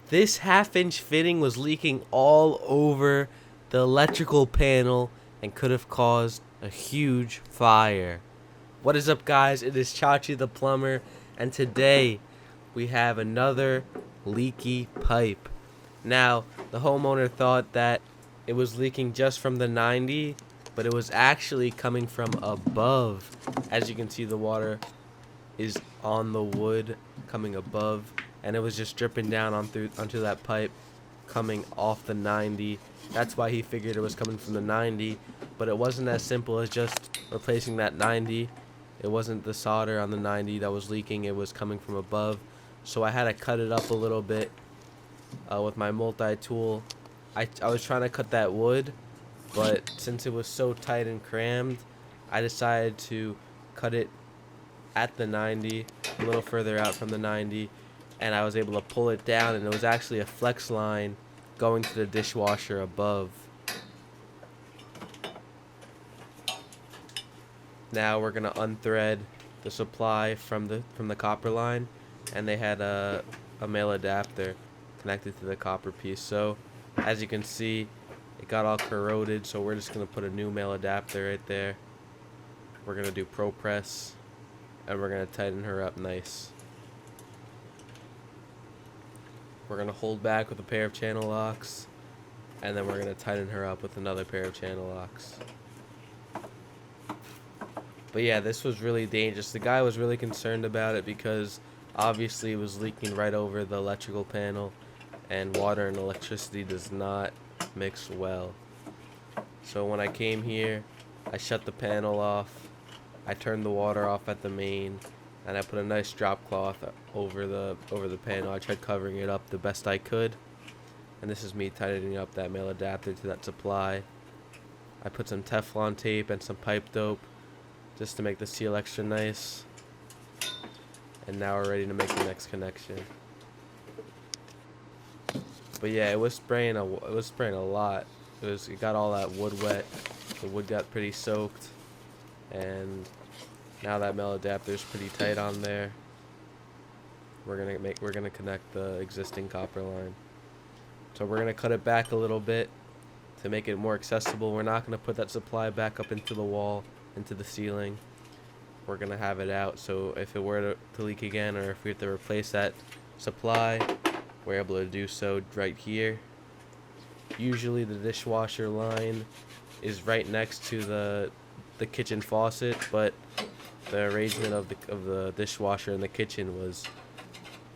This half-inch fitting was leaking all over the electrical panel and could have caused a huge fire. What is up, guys? It is Chachi the plumber, and today we have another leaky pipe. Now, the homeowner thought that it was leaking just from the 90, but it was actually coming from above. As you can see, the water is on the wood coming above, and it was just dripping down onto that pipe coming off the 90. That's why he figured it was coming from the 90, but it wasn't as simple as just replacing that 90. It wasn't the solder on the 90 that was leaking, it was coming from above. So I had to cut it up a little bit with my multi-tool. I was trying to cut that wood, but since it was so tight and crammed, I decided to cut it at the 90, a little further out from the 90, and I was able to pull it down, and it was actually a flex line going to the dishwasher above. Now we're gonna unthread the supply from the copper line, and they had a male adapter connected to the copper piece. So as you can see, it got all corroded, so we're just gonna put a new male adapter right there. We're gonna do pro press, and we're gonna tighten her up nice. We're gonna hold back with a pair of channel locks, and then we're gonna tighten her up with another pair of channel locks. But yeah, this was really dangerous. The guy was really concerned about it because obviously it was leaking right over the electrical panel, and water and electricity does not mix well. So when I came here, I shut the panel off, I turned the water off at the main, and I put a nice drop cloth over the panel. I tried covering it up the best I could, and this is me tightening up that male adapter to that supply. I put some Teflon tape and some pipe dope just to make the seal extra nice, and now we're ready to make the next connection. But yeah, it was spraying a lot. It got all that wood wet. The wood got pretty soaked, and now that male adapter is pretty tight on there. We're gonna connect the existing copper line. So we're gonna cut it back a little bit to make it more accessible. We're not gonna put that supply back up into the wall, into the ceiling. We're gonna have it out, so if it were to leak again, or if we have to replace that supply, we're able to do so right here. Usually the dishwasher line is right next to the kitchen faucet, but the arrangement of the dishwasher in the kitchen was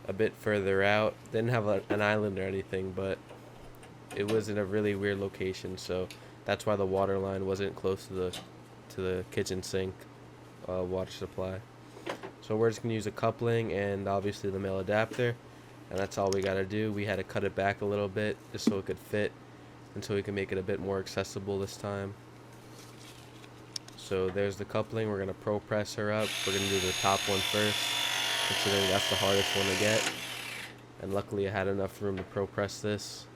a bit further out. Didn't have an island or anything, but it was in a really weird location, so that's why the water line wasn't close to the kitchen sink water supply. So we're just gonna use a coupling and obviously the male adapter, and that's all we gotta do. We had to cut it back a little bit just so it could fit, and so we can make it a bit more accessible this time. So there's the coupling. We're gonna pro press her up. We're gonna do the top one first, considering that's the hardest one to get. And luckily I had enough room to pro press this.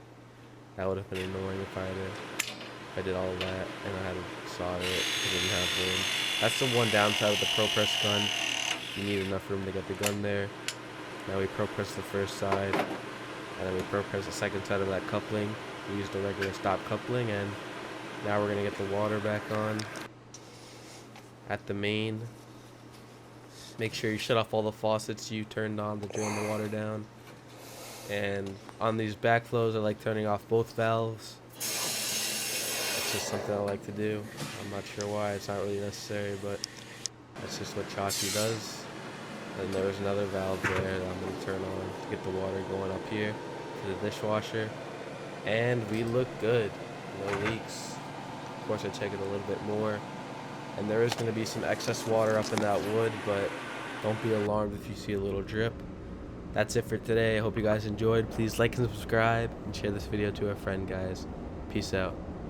That would have been annoying if I did all of that and I had to solder it because I didn't have room. That's the one downside with the pro press gun. You need enough room to get the gun there. Now we pro press the first side, and then we pro press the second side of that coupling. We used a regular stop coupling, and now we're gonna get the water back on at the main. Make sure you shut off all the faucets you turned on to drain the water down. And on these backflows, I like turning off both valves. It's just something I like to do. I'm not sure why. It's not really necessary, but that's just what Chachi does. And there was another valve there that I'm going to turn on to get the water going up here to the dishwasher. And we look good. No leaks. Of course, I check it a little bit more. And there is going to be some excess water up in that wood, but don't be alarmed if you see a little drip. That's it for today. I hope you guys enjoyed. Please like and subscribe and share this video to a friend, guys. Peace out.